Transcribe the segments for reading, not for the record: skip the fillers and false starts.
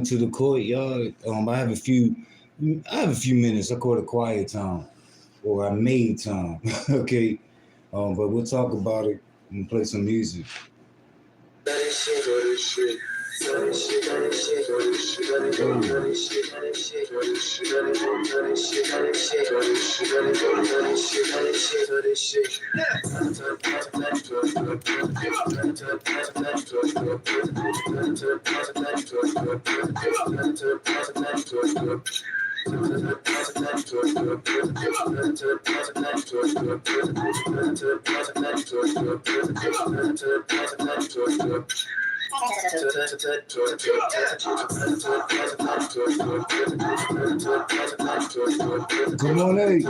to the courtyard. I have a few minutes. I call it quiet time, or I made time. Okay, but we'll talk about it and play some music. Good morning.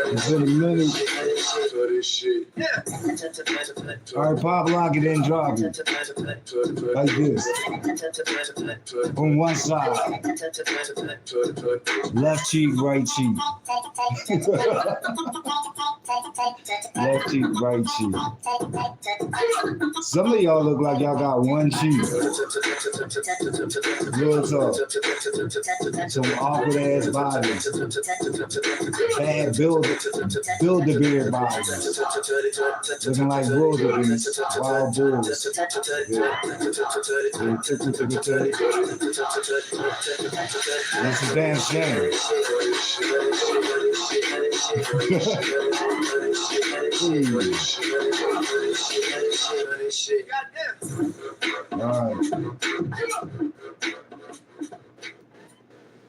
It's been a minute. All right, pop lock it and drop it like this. On one side, left cheek, right cheek. Left cheek, right cheek. Some of y'all look like y'all got one cheek. Real talk. Some awkward ass bodies. Bad build a beard bodies. Looking like wildebeest, wild bulls. Yeah. That's a damn shame. All right.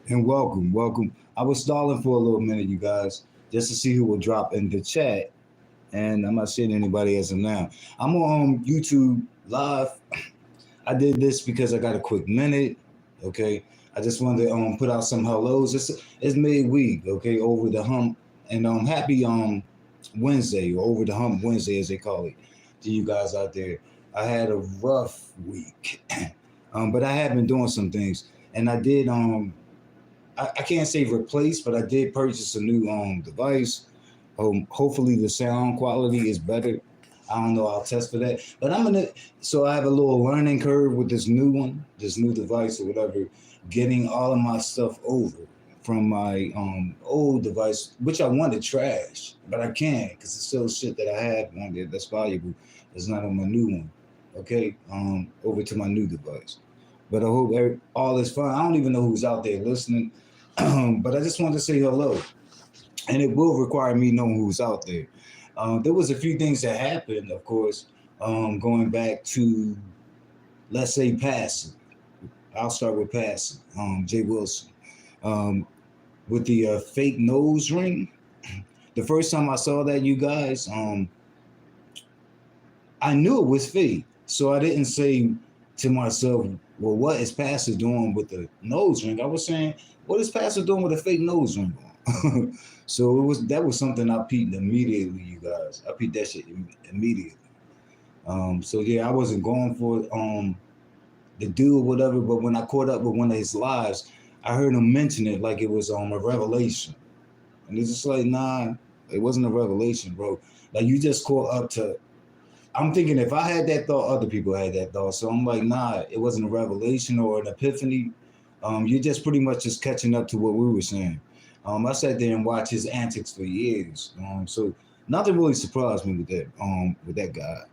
And welcome. I was stalling for a little minute, you guys, just to see who will drop in the chat. And I'm not seeing anybody as of now. I'm on YouTube live. I did this because I got a quick minute. Okay. I just wanted to put out some hellos. It's midweek, okay, over the hump. And happy Wednesday, or over the hump Wednesday as they call it, to you guys out there. I had a rough week. But I have been doing some things. And I did I can't say replace, but I did purchase a new device. Hopefully the sound quality is better. I don't know. I'll test for that. But so I have a little learning curve with this new one, this new device or whatever, getting all of my stuff over from my old device, which I want to trash, but I can't because it's still shit that I have on there that's valuable. It's not on my new one. Okay, over to my new device. But I hope all is fine. I don't even know who's out there listening, but I just wanted to say hello. And it will require me knowing who's out there. There was a few things that happened, of course, going back to, let's say, passing. I'll start with passing. Jay Wilson. With the fake nose ring. The first time I saw that, you guys, I knew it was fake. So I didn't say to myself, well, what is Pastor doing with the nose ring? I was saying, what is Pastor doing with a fake nose ring on? So that was something I peeped immediately, you guys. I peeped that shit immediately. So yeah, I wasn't going for the dude or whatever, but when I caught up with one of his lives, I heard him mention it like it was a revelation. And it's just like, nah, it wasn't a revelation, bro. Like you just caught up to, I'm thinking if I had that thought, other people had that thought. So I'm like, nah, it wasn't a revelation or an epiphany. You're just pretty much just catching up to what we were saying. I sat there and watched his antics for years. So nothing really surprised me with that guy.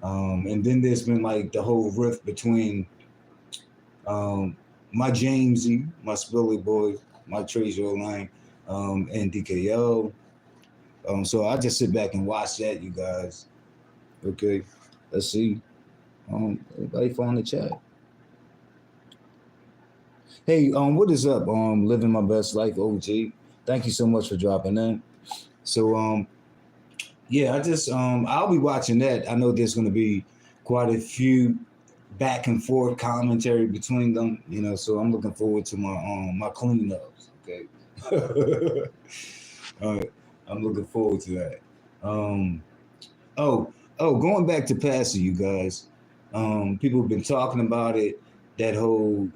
And then there's been like the whole rift between my Jamesy, my Spilly boy, my Treasure Line, and DKO. So I just sit back and watch that, you guys. Okay, let's see. Everybody find the chat. Hey, what is up? Living my best life, OG. Thank you so much for dropping in. So, yeah, I'll be watching that. I know there's going to be quite a few back and forth commentary between them, so I'm looking forward to my cleanups. Okay. All right. I'm looking forward to that. Oh, going back to Pastor, you guys. People have been talking about it. That whole,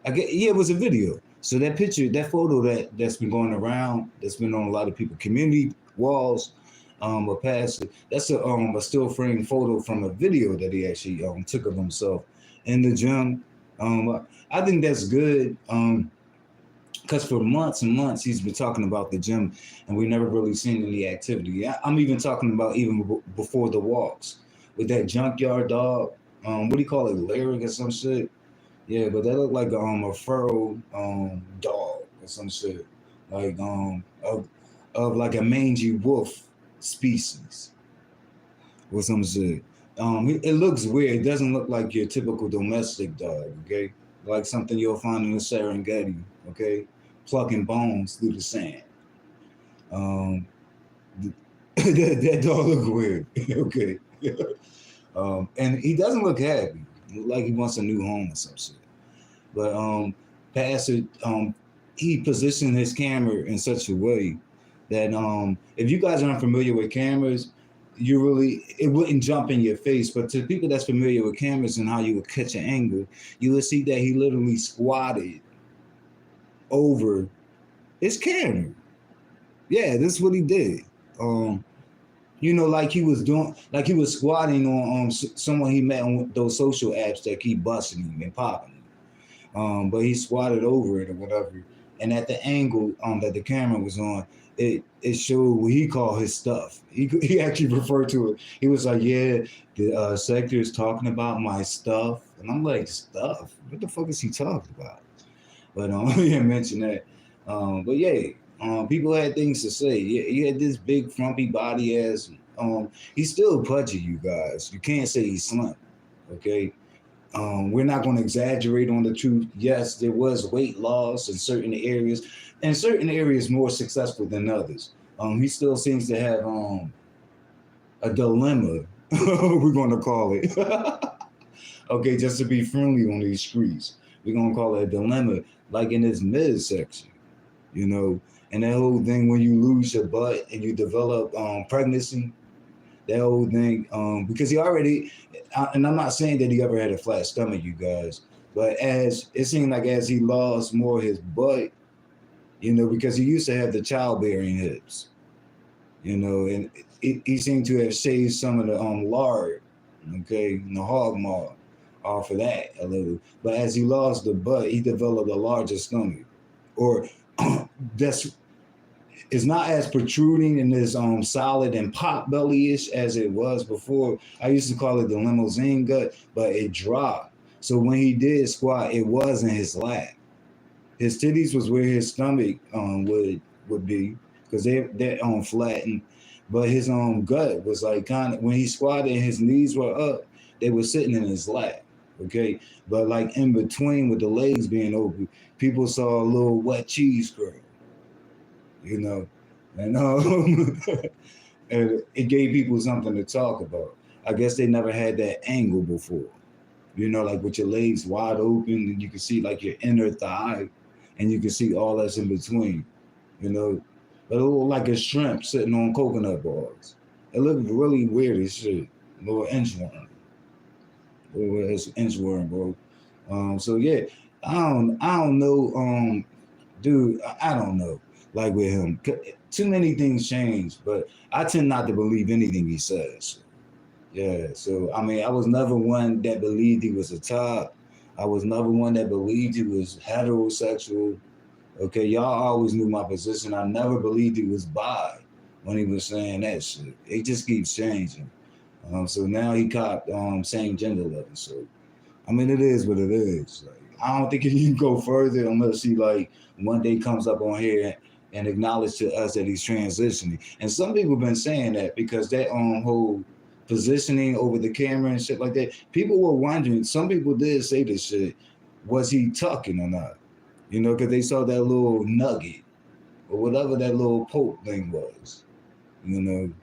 I get, yeah, it was a video. So that picture, that photo that's been going around, that's been on a lot of people community walls, or past. That's a still frame photo from a video that he actually took of himself in the gym. I think that's good. Because for months and months he's been talking about the gym, and we never really seen any activity. I'm even talking about even before the walks with that junkyard dog. What do you call it, lyric or some shit? Yeah, but that looked like a furrow dog or some shit, like of like a mangy wolf species or some shit. It looks weird. It doesn't look like your typical domestic dog. Okay, like something you'll find in the Serengeti. Okay, plucking bones through the sand. Um, that dog look weird. Okay, and he doesn't look happy. Like he wants a new home or some shit. But Pastor, he positioned his camera in such a way that if you guys aren't familiar with cameras, you really, it wouldn't jump in your face. But to people that's familiar with cameras and how you would catch an angle, you would see that he literally squatted over his camera. Yeah, this is what he did. Like he was doing, like he was squatting on someone he met on those social apps that keep busting him and popping him. But he squatted over it or whatever. And at the angle that the camera was on, it showed what he called his stuff. He actually referred to it. He was like, "Yeah, the sector is talking about my stuff," and I'm like, "Stuff? What the fuck is he talking about?" But he didn't mention that. But yeah, people had things to say. Yeah, he had this big frumpy body ass. He's still pudgy, you guys. You can't say he's slim. Okay, we're not going to exaggerate on the truth. Yes, there was weight loss in certain areas, and certain areas more successful than others. He still seems to have a dilemma, we're going to call it. Okay, just to be friendly on these streets, we're going to call it a dilemma, like in his midsection, you know, and that whole thing when you lose your butt and you develop pregnancy, that whole thing, because he already, and I'm not saying that he ever had a flat stomach, you guys, but as it seemed like as he lost more of his butt, because he used to have the childbearing hips, and he seemed to have shaved some of the lard, okay, and the hog maw off of that a little. But as he lost the butt, he developed a larger stomach, or that's it's not as protruding and as solid and pot belly-ish as it was before. I used to call it the limousine gut, but it dropped. So when he did squat, it was in his lap. His titties was where his stomach would be, because they're flattened. But his gut was like kind of, when he squatted and his knees were up, they were sitting in his lap. Okay, but like in between with the legs being open, people saw a little wet cheese curl. And and it gave people something to talk about. I guess they never had that angle before, like with your legs wide open and you can see like your inner thigh and you can see all that's in between, but it looked like a shrimp sitting on coconut bars. It looked really weird as shit. A little inchworm. Inchworm, bro. So yeah, I don't know, dude, I don't know. Like with him, too many things change, but I tend not to believe anything he says. Yeah, so I mean, I was never one that believed he was a top. I was never one that believed he was heterosexual. Okay, y'all always knew my position. I never believed he was bi when he was saying that shit. It just keeps changing. So now he copped same gender loving. So I mean, it is what it is. Like, I don't think he can go further unless he like one day comes up on here and acknowledge to us that he's transitioning. And some people have been saying that because that whole positioning over the camera and shit like that, people were wondering. Some people did say this shit. Was he tucking or not? Because they saw that little nugget or whatever that little poke thing was. And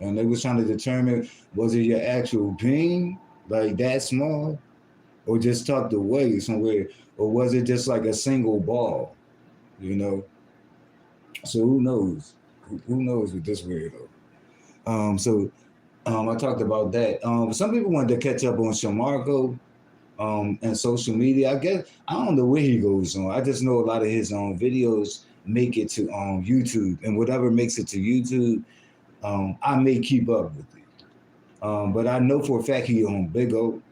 they was trying to determine, was it your actual being like that small, or just tucked away somewhere, or was it just like a single ball? So who knows? Who knows with this weirdo? So I talked about that. Some people wanted to catch up on Shamarko and social media. I guess I don't know where he goes on. I just know a lot of his videos make it to YouTube, and whatever makes it to YouTube, I may keep up with it. But I know for a fact he on Big O.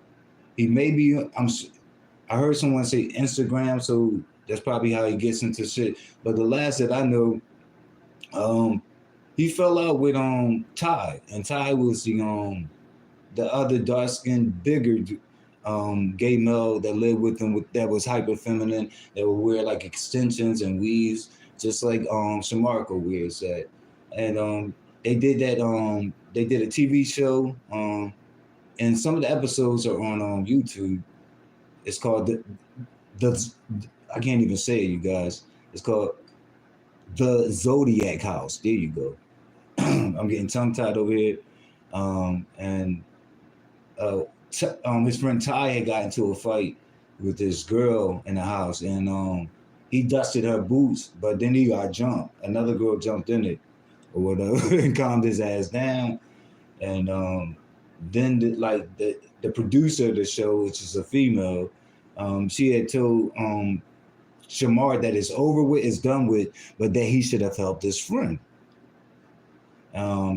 He may be. I heard someone say Instagram, so that's probably how he gets into shit. But the last that I know, um, he fell out with Ty, and Ty was the other dark skinned bigger gay male that lived with him that was hyper feminine, that would wear like extensions and weaves, just like Shamarko wears that. And they did that. They did a TV show. And some of the episodes are on YouTube. It's called the I can't even say it, you guys. It's called the Zodiac House. There you go. I'm getting tongue tied over here. And his friend Ty had got into a fight with this girl in the house, and he dusted her boots, but then he got jumped. Another girl jumped in it or whatever and calmed his ass down. And then the producer of the show, which is a female, she had told Shamar that it's over with, it's done with, but that he should have helped his friend.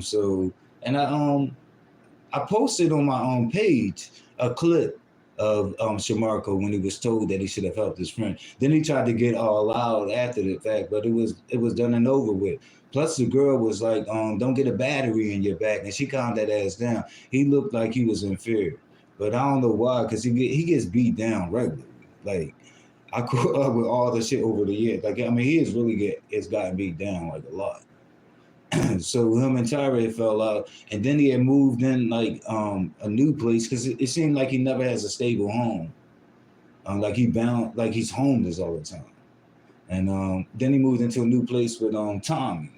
So and I posted on my own page a clip of Shamarko when he was told that he should have helped his friend. Then he tried to get all out after the fact, but it was done and over with. Plus the girl was like, don't get a battery in your back, and she calmed that ass down. He looked like he was in fear, but I don't know why, because he gets beat down regularly. Like I grew up with all the shit over the years. Like I mean, has gotten beat down like a lot. So him and Tyra fell out, and then he had moved in like a new place because it seemed like he never has a stable home. Like he's homeless all the time. And then he moved into a new place with Tommy,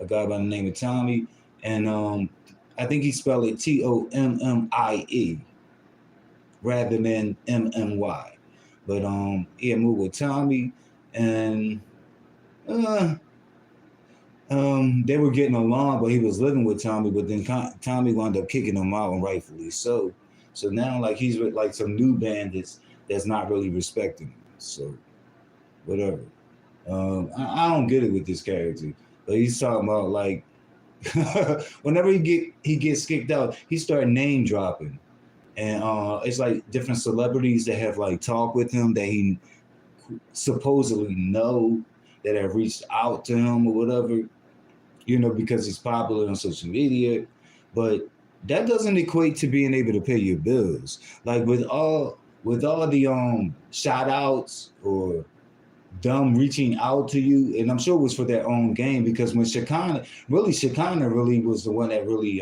a guy by the name of Tommy, and I think he spelled it Tommie rather than Mmy. But he had moved with Tommy, and they were getting along, but he was living with Tommy. But then Tommy wound up kicking him out, and rightfully so. So now, like he's with like some new bandits that's not really respecting him. So whatever. I don't get it with this character, but he's talking about like whenever he gets kicked out, he started name dropping, and it's like different celebrities that have like talked with him that he supposedly know that have reached out to him or whatever, because he's popular on social media. But that doesn't equate to being able to pay your bills. Like with all the shout outs or them reaching out to you, and I'm sure it was for their own game, because when Shekinah really was the one that really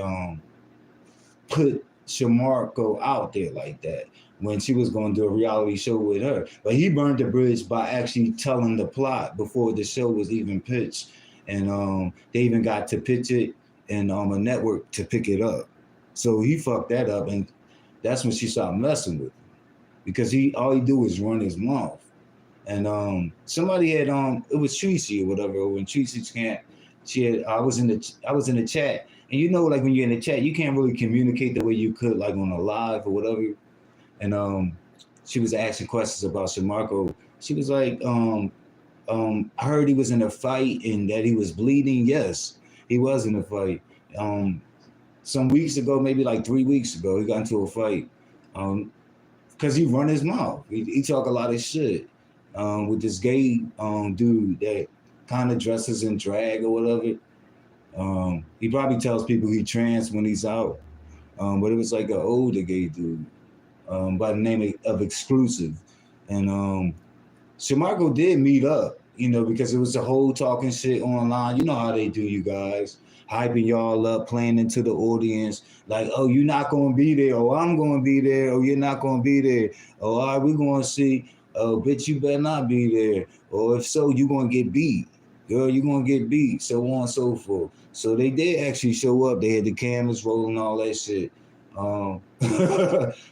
put Shamarko out there like that when she was going to do a reality show with her. But he burned the bridge by actually telling the plot before the show was even pitched. And they even got to pitch it and a network to pick it up. So he fucked that up, and that's when she started messing with him, because all he do is run his mouth. And somebody had it was Tracy or whatever, when Tracy's camp, I was in the chat, and like when you're in the chat, you can't really communicate the way you could like on a live or whatever. And she was asking questions about Shamarko. She was like, I heard he was in a fight and that he was bleeding. Yes, he was in a fight. Some weeks ago, maybe like 3 weeks ago, he got into a fight because he run his mouth. He talk a lot of shit with this gay dude that kind of dresses in drag or whatever. He probably tells people he trans when he's out, but it was like an older gay dude by the name of Exclusive. And Shamarko did meet up, because it was the whole talking shit online. You know how they do, you guys. Hyping y'all up, playing into the audience. Like, oh, you're not going to be there. Oh, I'm going to be there. Oh, you're not going to be there. Oh, all right, we're going to see. Oh, bitch, you better not be there. Or if so, you're going to get beat. Girl, you're going to get beat. So on and so forth. So they did actually show up. They had the cameras rolling, all that shit.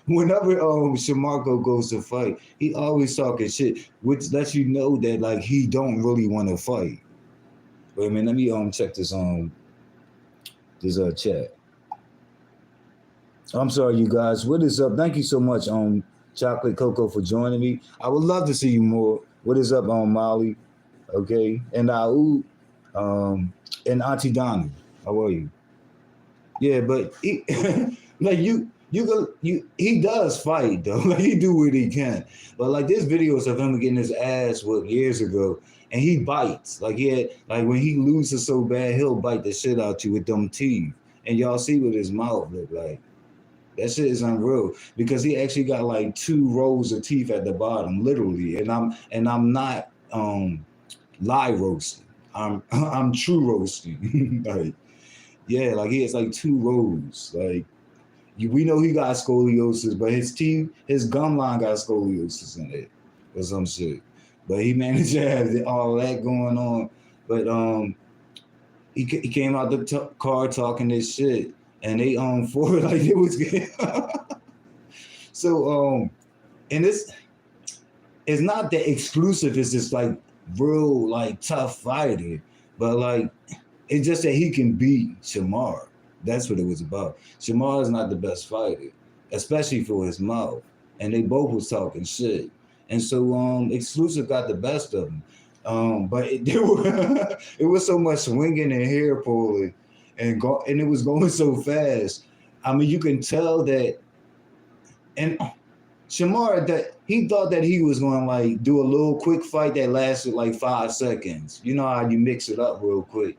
Whenever Shamarko goes to fight, he always talking shit, which lets you know that like he don't really want to fight. Wait a minute, let me check this chat. I'm sorry, you guys. What is up? Thank you so much, Chocolate Coco, for joining me. I would love to see you more. What is up, Molly? Okay, and um, and Auntie Donnie. How are you? Yeah, but he, like he does fight though. Like he do what he can. But like there's videos of him getting his ass whooped years ago, and he bites. Like he had, like when he loses so bad, he'll bite the shit out you with them teeth, and y'all see what his mouth look like. That shit is unreal because he actually got like two rows of teeth at the bottom, literally. And I'm not live roasting. I'm true roasting. Like yeah, like he has like two rows. Like we know he got scoliosis, but his teeth, his gum line got scoliosis in it or some shit. But he managed to have all that going on. But he came out the car talking this shit, and they for like it was good. So and it's not that exclusive. It's just like real like tough fighter, but like it's just that he can beat Shamar. That's what it was about. Shamar is not the best fighter, especially for his mouth. And they both was talking shit. And so exclusive got the best of him. But it was so much swinging and hair pulling and it was going so fast. I mean, you can tell that and Shamar that he thought that he was going to like do a little quick fight that lasted like 5 seconds. You know how you mix it up real quick,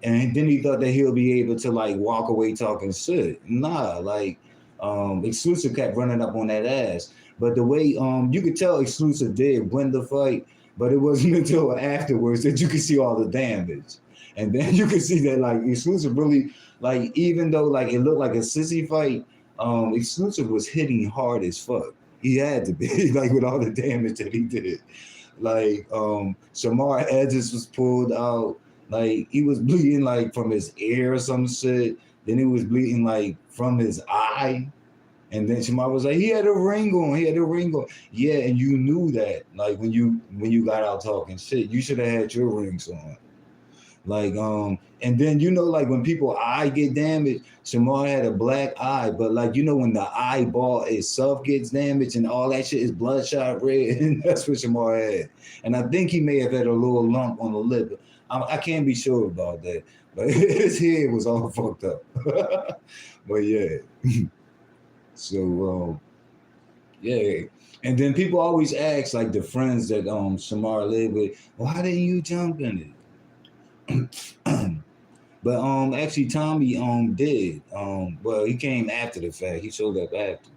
and then he thought that he'll be able to like walk away talking shit. Nah, like Exclusive kept running up on that ass. But the way you could tell Exclusive did win the fight, but it wasn't until afterwards that you could see all the damage. And then you could see that like Exclusive really like even though like it looked like a sissy fight, Exclusive was hitting hard as fuck. He had to be like with all the damage that he did. Like Shamar edges was pulled out, like he was bleeding like from his ear or some shit. Then he was bleeding like from his eye. And then Shamar was like, he had a ring on. He had a ring on. Yeah, and you knew that. Like when you got out talking shit, you should have had your rings on. Like and then like when people eye get damaged, Shamar had a black eye, but like when the eyeball itself gets damaged and all that shit is bloodshot red, and that's what Shamar had. And I think he may have had a little lump on the lip. I can't be sure about that, but his head was all fucked up. But yeah, so yeah. And then people always ask like the friends that Shamar lived with, why didn't you jump in it? But actually Tommy did. Well, he came after the fact. He showed up after.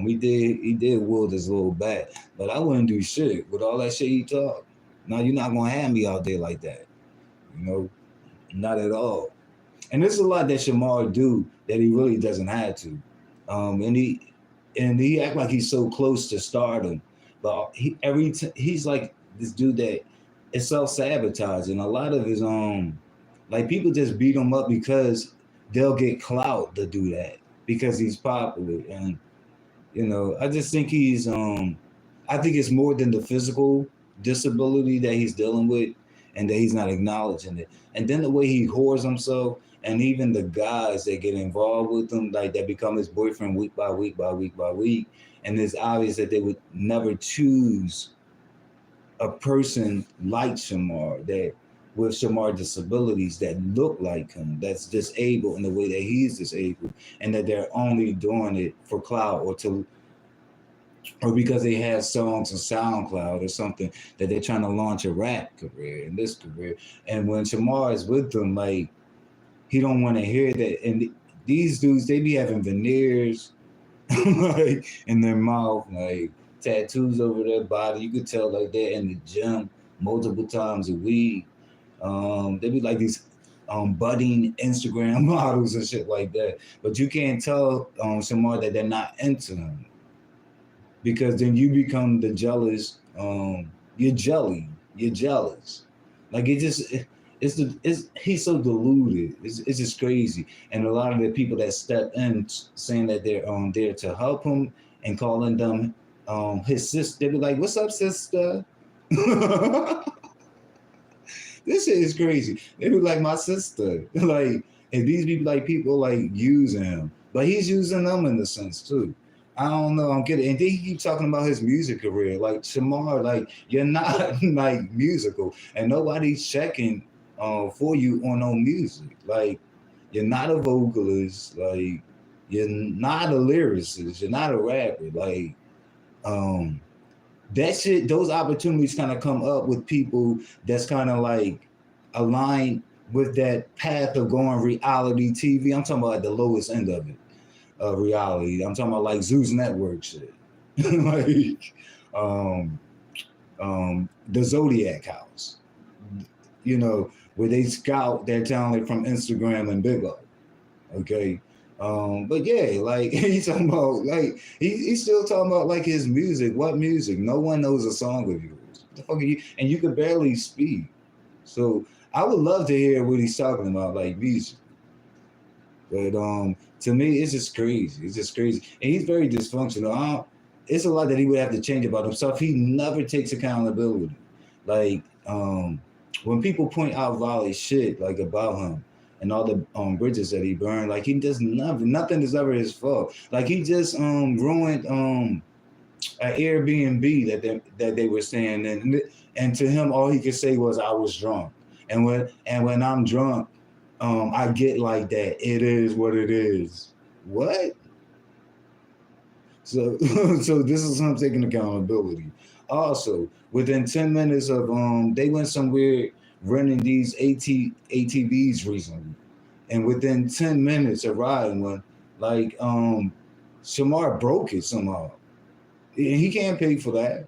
He did wield his little bat, but I wouldn't do shit with all that shit he talked. Now you're not gonna have me out there like that, not at all. And there's a lot that Shamar do that he really doesn't have to, and he act like he's so close to stardom, but he's like this dude that is self-sabotaging. A lot of his like people just beat him up because they'll get clout to do that because he's popular. And I just think I think it's more than the physical disability that he's dealing with and that he's not acknowledging it. And then the way he whores himself, and even the guys that get involved with him, like that become his boyfriend week by week by week by week. And it's obvious that they would never choose a person like Shamar, that with Shamar disabilities that look like him, that's disabled in the way that he's disabled, and that they're only doing it for clout or because they have songs on SoundCloud or something, that they're trying to launch a rap career in this career. And when Shamar is with them, like he don't want to hear that. And these dudes, they be having veneers like in their mouth, like tattoos over their body. You could tell like they're in the gym multiple times a week. They be like these budding Instagram models and shit like that. But you can't tell Shamar that they're not into him, because then you become the jealous. You're jelly. You're jealous. Like he's so deluded. It's just crazy. And a lot of the people that step in saying that they're there to help him and calling them his sister, they be like, "What's up, sister?" This shit is crazy. They be like, "My sister." Like, and these people like using him. but he's using them in the sense too. I don't know. I'm kidding. And then he keep talking about his music career. Like Shamar, like you're not like musical, and nobody's checking for you on no music. Like you're not a vocalist. Like you're not a lyricist. You're not a rapper. Like um that shit. Those opportunities kind of come up with people that's kind of like aligned with that path of going reality TV. I'm talking about at the lowest end of it reality. I'm talking about like Zeus Network shit, like um, the Zodiac House. You know, where they scout their talent from Instagram and Big O. Okay. But yeah, like he's talking about like he's still talking about like his music. What music? No one knows a song of yours. What the fuck are you? And you could barely speak. So I would love to hear what he's talking about, like music. But to me, it's just crazy. It's just crazy, and he's very dysfunctional. It's a lot that he would have to change about himself. He never takes accountability. Like when people point out Volley shit like about him and all the bridges that he burned, like he does nothing is ever his fault. Like he just ruined an Airbnb that they were staying in, and to him all he could say was I was drunk, and when I'm drunk, I get like that. It is what it is. What? So so this is him taking accountability. Also, within 10 minutes of they went somewhere renting these ATVs recently. And within 10 minutes of riding one, like Shamar broke it somehow. And he can't pay for that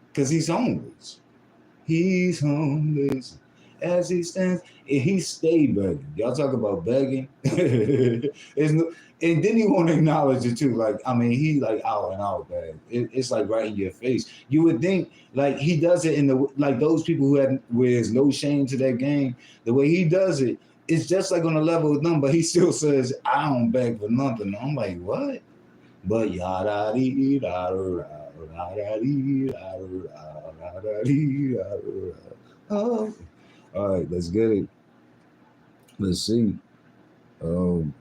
because he's homeless. He's homeless as he stands. And he stayed begging. Y'all talk about begging. No, and then he want to acknowledge it too. Like, I mean, he like out and out bad. It's like right in your face. You would think like he does it in the like those people who have where there's no shame to that game. The way he does it, it's just like on a level with them, but he still says, I don't beg for nothing. I'm like, what? But yada dee da da dee da da dee da da. All right, let's get it. Let's see. Um,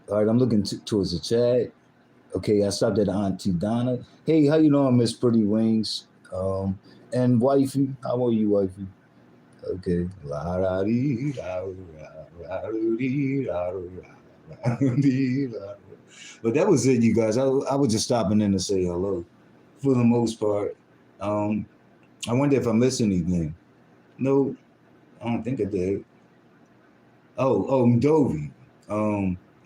all right, I'm looking towards the chat. Okay, I stopped at Auntie Donna. Hey, how you doing, Miss Pretty Wings? And wifey, how are you, wifey? Okay. La da dee da da dee da da. But that was it, you guys. I was just stopping in to say hello. For the most part, um, I wonder if I missed anything. No, I don't think I did. Oh, Dovey.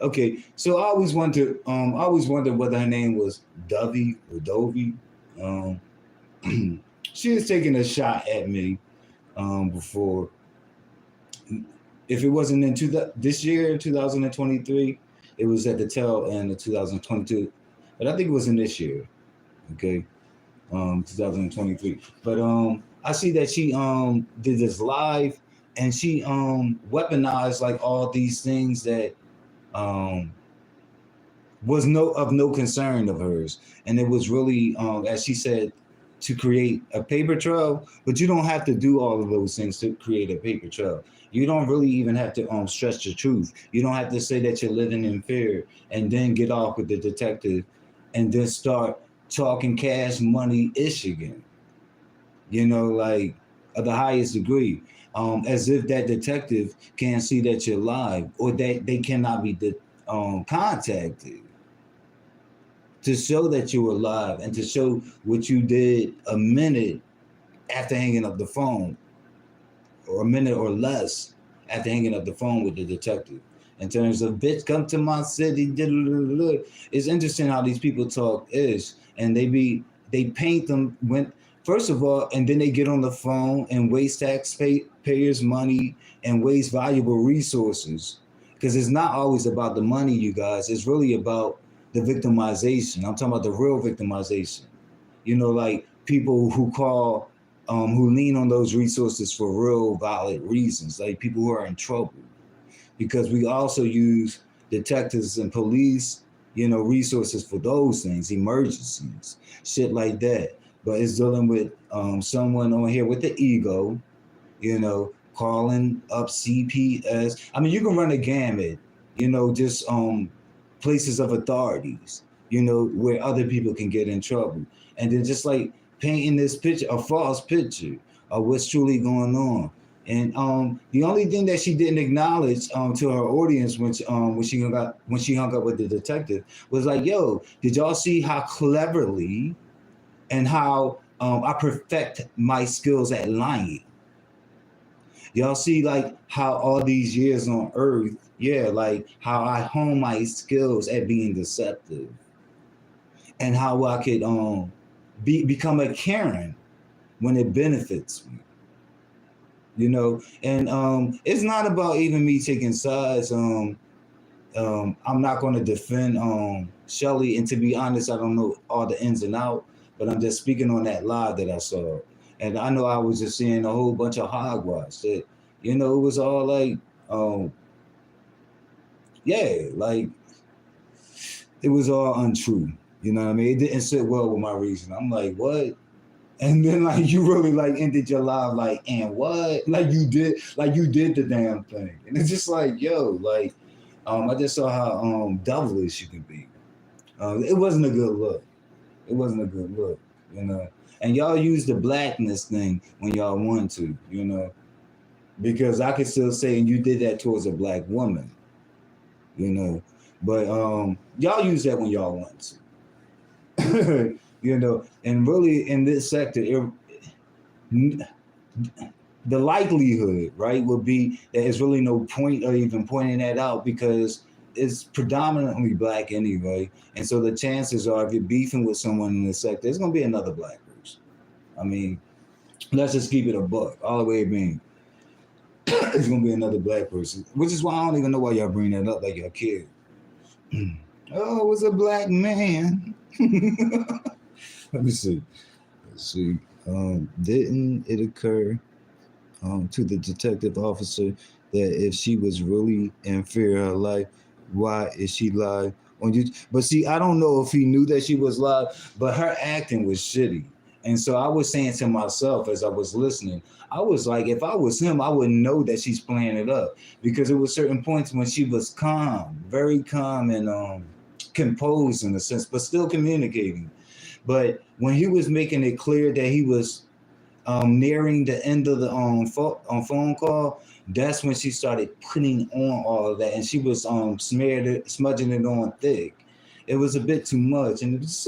Okay, so I always wondered whether her name was Dovey or Dovey. Um, she was taking a shot at me before. If it wasn't in this year, 2023, it was at the tail end of 2022. But I think it was in this year, okay, 2023. But I see that she did this live and she weaponized like all these things that um was no concern of hers, and it was really as she said, to create a paper trail. But you don't have to do all of those things to create a paper trail. You don't really even have to stretch the truth. You don't have to say that you're living in fear and then get off with the detective and then start talking cash money ish again, you know, like of the highest degree, as if that detective can't see that you're live or that they cannot be contacted to show that you were alive and to show what you did a minute after hanging up the phone, or a minute or less after hanging up the phone with the detective. In terms of bitch, come to my city. It's interesting how these people talk ish, and they paint them when first of all, and then they get on the phone and waste taxpayers' money and waste valuable resources. Because it's not always about the money, you guys. It's really about the victimization. I'm talking about the real victimization. You know, like people who call, who lean on those resources for real valid reasons, like people who are in trouble. Because we also use detectives and police, you know, resources for those things, emergencies, shit like that. But it's dealing with someone on here with the ego, you know, calling up CPS. I mean, you can run a gamut just places of authorities, where other people can get in trouble. And then just like painting this picture, a false picture of what's truly going on. And the only thing that she didn't acknowledge to her audience when she hung up with the detective was like, "Yo, did y'all see how cleverly and how I perfect my skills at lying? Y'all see like how all these years on Earth, yeah, like how I hone my skills at being deceptive, and how I could become a Karen when it benefits me." And it's not about even me taking sides. I'm not going to defend Shelly, and to be honest, I don't know all the ins and out, but I'm just speaking on that live that I saw, and I know I was just seeing a whole bunch of hogwash that, it was all like, yeah, like it was all untrue. You know what I mean? It didn't sit well with my reason. I'm like, what? And then like you really like ended your life like, and what? Like you did the damn thing. And it's just like, yo, like I just saw how devilish you can be. It wasn't a good look. It wasn't a good look, you know. And y'all use the blackness thing when y'all want to, because I could still say, and you did that towards a black woman, but y'all use that when y'all want to. And really in this sector, the likelihood, right, would be that there's really no point of even pointing that out because it's predominantly black anyway. And so the chances are, if you're beefing with someone in the sector, it's going to be another black person. I mean, let's just keep it a buck, all the way being. It's going to be another black person, which is why I don't even know why y'all bring that up like y'all care. Oh, it was a black man. Let me see. Let's see. Didn't it occur to the detective officer that if she was really in fear of her life, why is she live on you? But see, I don't know if he knew that she was live, but her acting was shitty. And so I was saying to myself as I was listening, I was like, if I was him, I would know that she's playing it up, because there were certain points when she was calm, very calm and composed in a sense, but still communicating. But when he was making it clear that he was nearing the end of the phone call, that's when she started putting on all of that, and she was smudging it on thick. It was a bit too much, and it's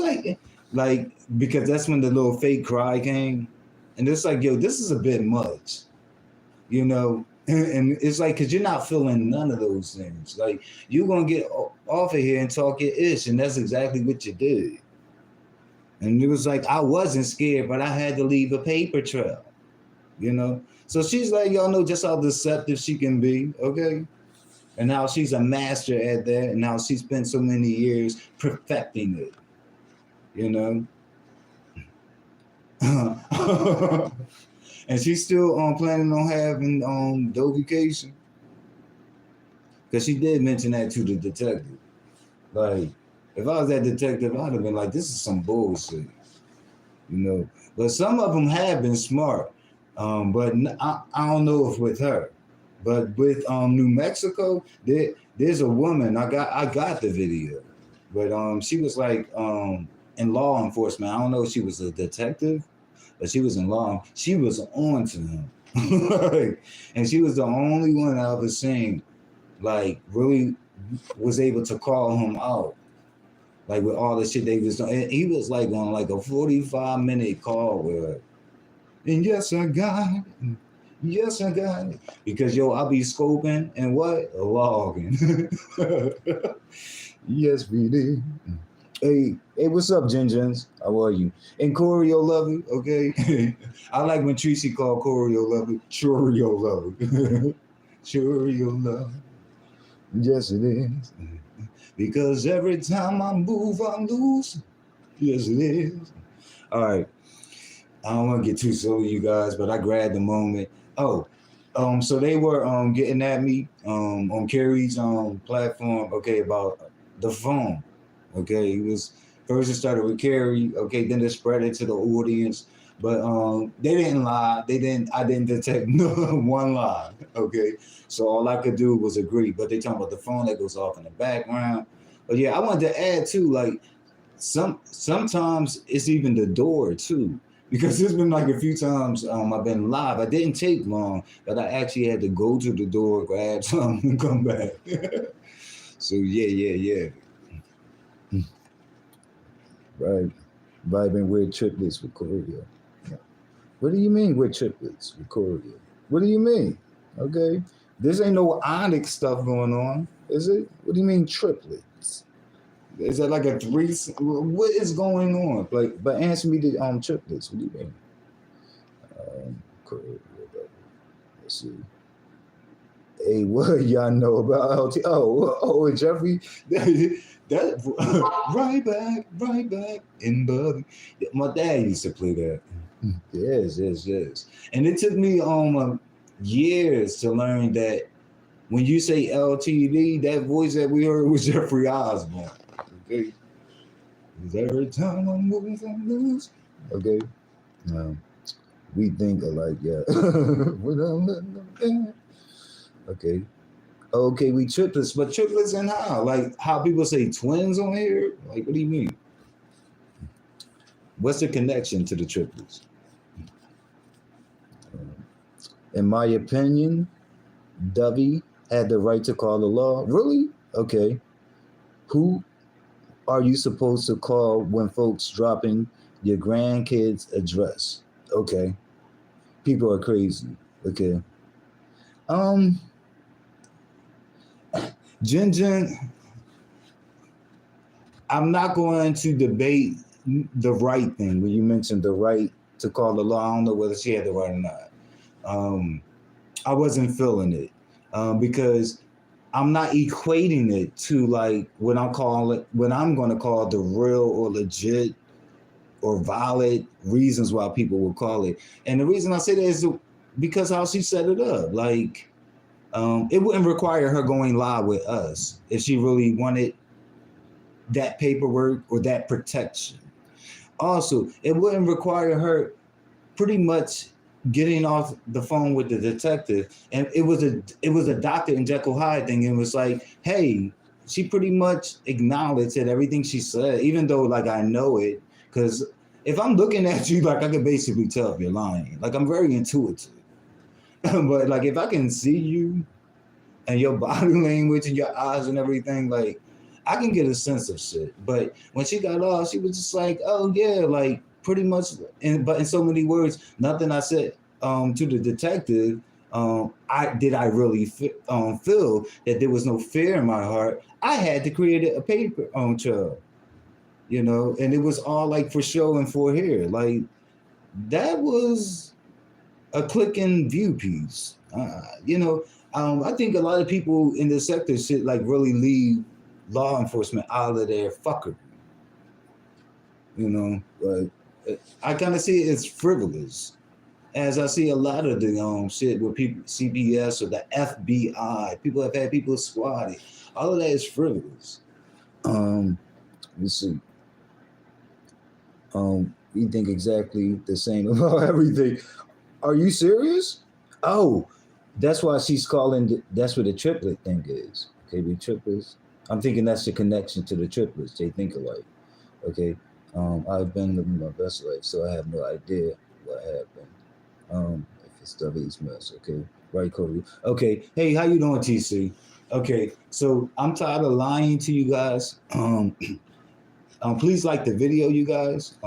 like because that's when the little fake cry came, and it's like, yo, this is a bit much, And it's like, because you're not feeling none of those things. Like, you're gonna get off of here and talk your ish, and that's exactly what you did. And it was like, I wasn't scared, but I had to leave a paper trail, So she's like, y'all know just how deceptive she can be, okay? And how she's a master at that, and how she spent so many years perfecting it, And she's still planning on having dough vacation, because she did mention that to the detective. Like, if I was that detective, I'd have been like, this is some bullshit, But some of them have been smart, but I don't know if with her. But with New Mexico, there's a woman. I got the video, but she was like in law enforcement. I don't know if she was a detective, but she was in law. She was on to him, and she was the only one I ever seen like really was able to call him out. Like with all the shit they was doing. And he was like on like a 45-minute call with her. And yes, I got it. Yes, I got it. Because yo, I'll be scoping and what? Logging. Yes, we did. Hey, what's up, Jins? How are you? And Choreo Lovey, okay? I like when Tracy called Choreo Lovey Choreo Lovey. Choreo Lovey. Yes, it is. Because every time I move, I lose. Yes, it is. All right. I don't want to get too silly, you guys, but I grabbed the moment. Oh, so they were getting at me on Kerry's platform, okay, about the phone. Okay, it started with Kerry, okay, then it spread it to the audience. But they didn't lie. I didn't detect no one lie. Okay. So all I could do was agree. But they talking about the phone that goes off in the background. But yeah, I wanted to add too, like sometimes it's even the door too. Because there's been like a few times I've been live. I didn't take long, but I actually had to go to the door, grab something, and come back. So yeah. Right. Vibing with triplets with Korea. What do you mean with triplets with Korea? What do you mean? Okay. This ain't no onyx stuff going on, is it? What do you mean triplets? Is that like a three? What is going on? Like, but answer me the triplets. What do you mean? Korea. Let's see. Hey, what y'all know about LT? And Jeffrey, that right back in the. My dad used to play that. Yes. And it took me years to learn that when you say LTD, that voice that we heard was Jeffrey Osborne. Okay. Is every time I'm moving from loose. Okay. We think alike, yeah. Okay. Okay, we triplets, but triplets and how? Like how people say twins on here? Like, what do you mean? What's the connection to the triplets? In my opinion, Dovey had the right to call the law. Really? Okay. Who are you supposed to call when folks dropping your grandkids' address? Okay. People are crazy. Okay. Jen, I'm not going to debate the right thing when you mentioned the right to call the law. I don't know whether she had the right or not. I wasn't feeling it because I'm not equating it to like when I'm going to call the real or legit or valid reasons why people would call it. And the reason I say that is because how she set it up. Like, it wouldn't require her going live with us if she really wanted that paperwork or that protection. Also, it wouldn't require her pretty much getting off the phone with the detective, and it was a Dr. and Jekyll Hyde thing. And it was like, hey, she pretty much acknowledged that everything she said, even though like I know it, because if I'm looking at you, like I can basically tell if you're lying. Like I'm very intuitive, but like if I can see you and your body language and your eyes and everything, like I can get a sense of shit. But when she got off, she was just like, oh yeah, like pretty much, but in so many words, nothing I said to the detective. I really feel that there was no fear in my heart. I had to create a paper trail, and it was all like for show and for here. Like that was a click and view piece. I think a lot of people in the sector should like really leave law enforcement out of their fuckery. But I kind of see it as frivolous, as I see a lot of the shit with people, CBS or the FBI. People have had people squatted. All of that is frivolous. Let's see. We think exactly the same about everything. Are you serious? Oh, that's why she's calling. That's what the triplet thing is. Okay, the triplets. I'm thinking that's the connection to the triplets. They think alike. Okay. I've been living my best life, so I have no idea what happened. If it's W's mess, okay. Right, Cody. Okay. Hey, how you doing, TC? Okay. So I'm tired of lying to you guys. Please like the video, you guys.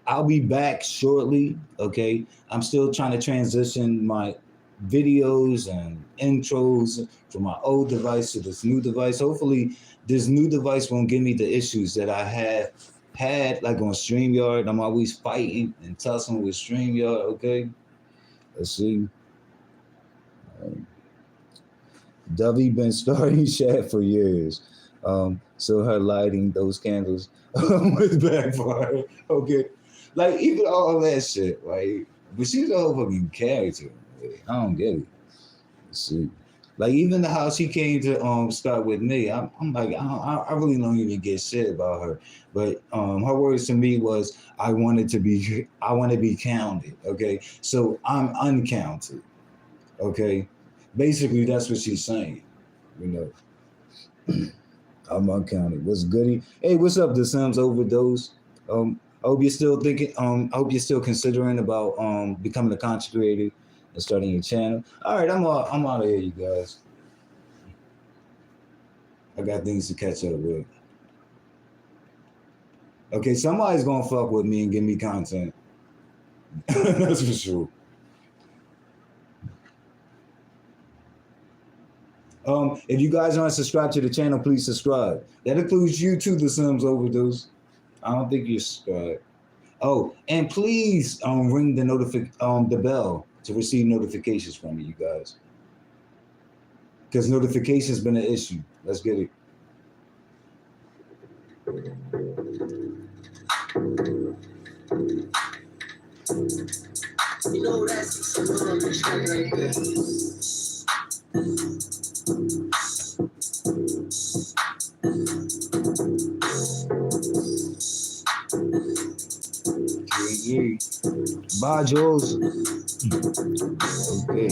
I'll be back shortly. Okay. I'm still trying to transition my videos and intros from my old device to this new device. Hopefully, this new device won't give me the issues that I have had, like on StreamYard. I'm always fighting and tussling with StreamYard. Okay. Let's see. Dovey been starting chat for years. So her lighting those candles was backfire. Okay. Like even all that shit, like, but she's a whole fucking character. I don't get it. Let's see. Like even how she came to start with me, I'm like I really don't even get shit about her. But her words to me was I want to be counted. Okay, so I'm uncounted. Okay, basically that's what she's saying. You know, I'm uncounted. What's goody? Hey, what's up? The Sims overdose. I hope you're still thinking. I hope you're still considering about becoming a content creator and starting your channel. All right, I'm out of here, you guys. I got things to catch up with. Okay, somebody's gonna fuck with me and give me content. That's for sure. If you guys aren't subscribed to the channel, please subscribe. That includes you too, The Sims Overdose. I don't think you're subscribed. Oh, and please ring the bell to receive notifications from me, you guys. Because notifications been an issue. Let's get it. You know that's some shit right there. Yeah. Bye, Jules. Okay.